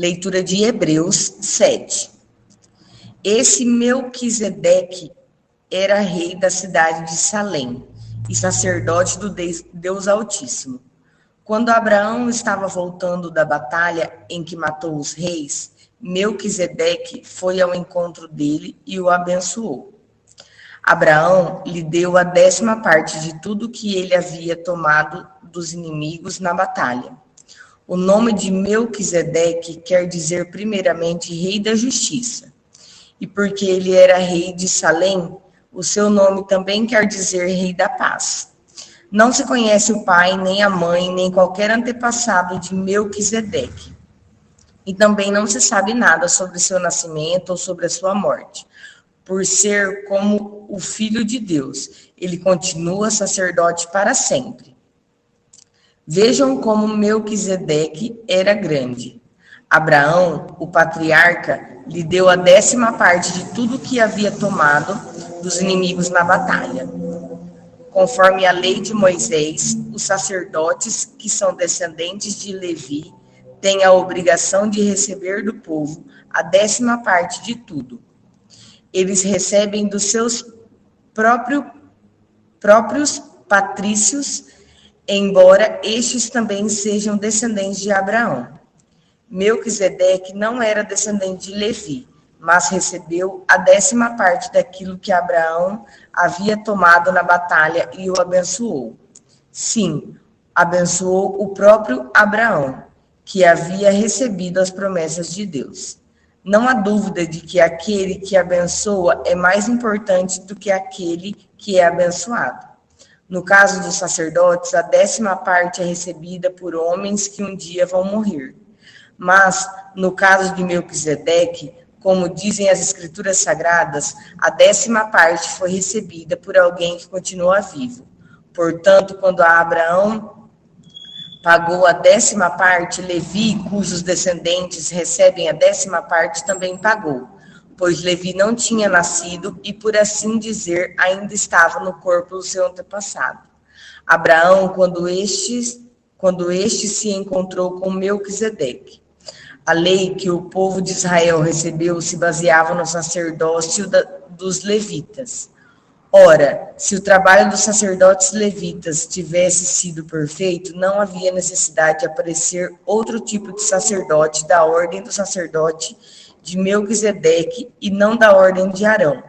Leitura de Hebreus 7. Esse Melquisedeque era rei da cidade de Salém e sacerdote do Deus Altíssimo. Quando Abraão estava voltando da batalha em que matou os reis, Melquisedeque foi ao encontro dele e o abençoou. Abraão lhe deu a 10ª parte de tudo que ele havia tomado dos inimigos na batalha. O nome de Melquisedeque quer dizer primeiramente rei da justiça. E porque ele era rei de Salém, o seu nome também quer dizer rei da paz. Não se conhece o pai, nem a mãe, nem qualquer antepassado de Melquisedeque. E também não se sabe nada sobre seu nascimento ou sobre a sua morte. Por ser como o Filho de Deus, ele continua sacerdote para sempre. Vejam como Melquisedeque era grande. Abraão, o patriarca, lhe deu a 10ª parte de tudo que havia tomado dos inimigos na batalha. Conforme a lei de Moisés, os sacerdotes, que são descendentes de Levi, têm a obrigação de receber do povo a 10ª parte de tudo. Eles recebem dos seus próprios patrícios, embora estes também sejam descendentes de Abraão. Melquisedeque não era descendente de Levi, mas recebeu a 10ª parte daquilo que Abraão havia tomado na batalha e o abençoou. Sim, abençoou o próprio Abraão, que havia recebido as promessas de Deus. Não há dúvida de que aquele que abençoa é mais importante do que aquele que é abençoado. No caso dos sacerdotes, a 10ª parte é recebida por homens que um dia vão morrer. Mas, no caso de Melquisedeque, como dizem as Escrituras Sagradas, a 10ª parte foi recebida por alguém que continua vivo. Portanto, quando Abraão pagou a 10ª parte, Levi, cujos descendentes recebem a 10ª parte, também pagou, pois Levi não tinha nascido e, por assim dizer, ainda estava no corpo do seu antepassado. Abraão, quando este se encontrou com Melquisedeque. A lei que o povo de Israel recebeu se baseava no sacerdócio dos levitas. Ora, se o trabalho dos sacerdotes levitas tivesse sido perfeito, não havia necessidade de aparecer outro tipo de sacerdote da ordem do sacerdote de Melquisedeque e não da ordem de Arão.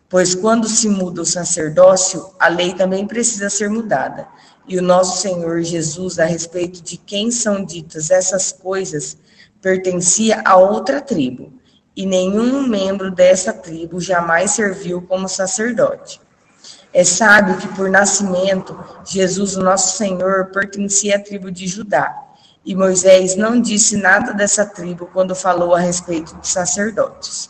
Pois quando se muda o sacerdócio, a lei também precisa ser mudada. E o nosso Senhor Jesus, a respeito de quem são ditas essas coisas, pertencia a outra tribo, e nenhum membro dessa tribo jamais serviu como sacerdote. É sábio que, por nascimento, Jesus, o nosso Senhor, pertencia à tribo de Judá, e Moisés não disse nada dessa tribo quando falou a respeito de sacerdotes.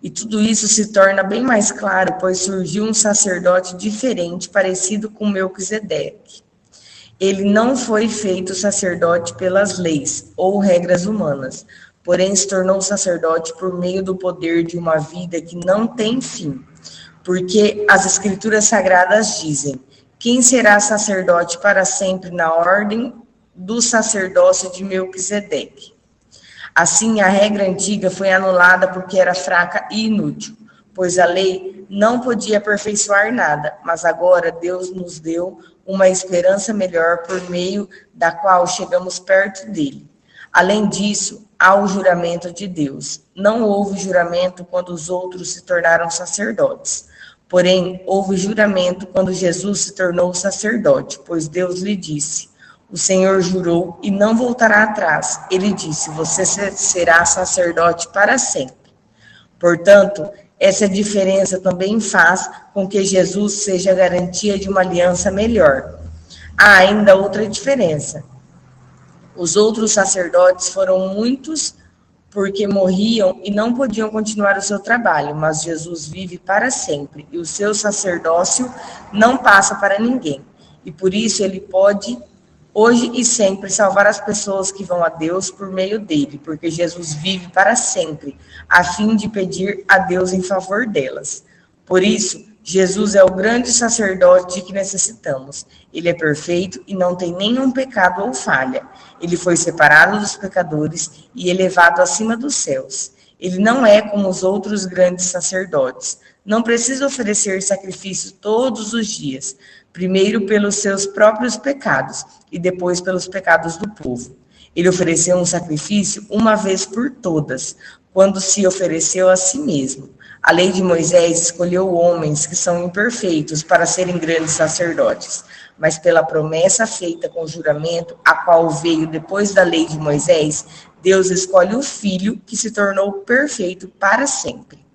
E tudo isso se torna bem mais claro, pois surgiu um sacerdote diferente, parecido com Melquisedeque. Ele não foi feito sacerdote pelas leis ou regras humanas, porém se tornou sacerdote por meio do poder de uma vida que não tem fim. Porque as Escrituras Sagradas dizem: quem será sacerdote para sempre na ordem do sacerdócio de Melquisedeque? Assim, a regra antiga foi anulada porque era fraca e inútil, pois a lei não podia aperfeiçoar nada, mas agora Deus nos deu uma esperança melhor por meio da qual chegamos perto dele. Além disso, há o juramento de Deus. Não houve juramento quando os outros se tornaram sacerdotes. Porém, houve juramento quando Jesus se tornou sacerdote, pois Deus lhe disse: o Senhor jurou e não voltará atrás. Ele disse: você será sacerdote para sempre. Portanto, essa diferença também faz com que Jesus seja a garantia de uma aliança melhor. Há ainda outra diferença. Os outros sacerdotes foram muitos porque morriam e não podiam continuar o seu trabalho, mas Jesus vive para sempre e o seu sacerdócio não passa para ninguém. E por isso ele pode, hoje e sempre, salvar as pessoas que vão a Deus por meio dele, porque Jesus vive para sempre, a fim de pedir a Deus em favor delas. Por isso, Jesus é o grande sacerdote de que necessitamos. Ele é perfeito e não tem nenhum pecado ou falha. Ele foi separado dos pecadores e elevado acima dos céus. Ele não é como os outros grandes sacerdotes. Não precisa oferecer sacrifício todos os dias, primeiro pelos seus próprios pecados e depois pelos pecados do povo. Ele ofereceu um sacrifício uma vez por todas, quando se ofereceu a si mesmo. A lei de Moisés escolheu homens que são imperfeitos para serem grandes sacerdotes, mas pela promessa feita com juramento, a qual veio depois da lei de Moisés, Deus escolhe o Filho que se tornou perfeito para sempre.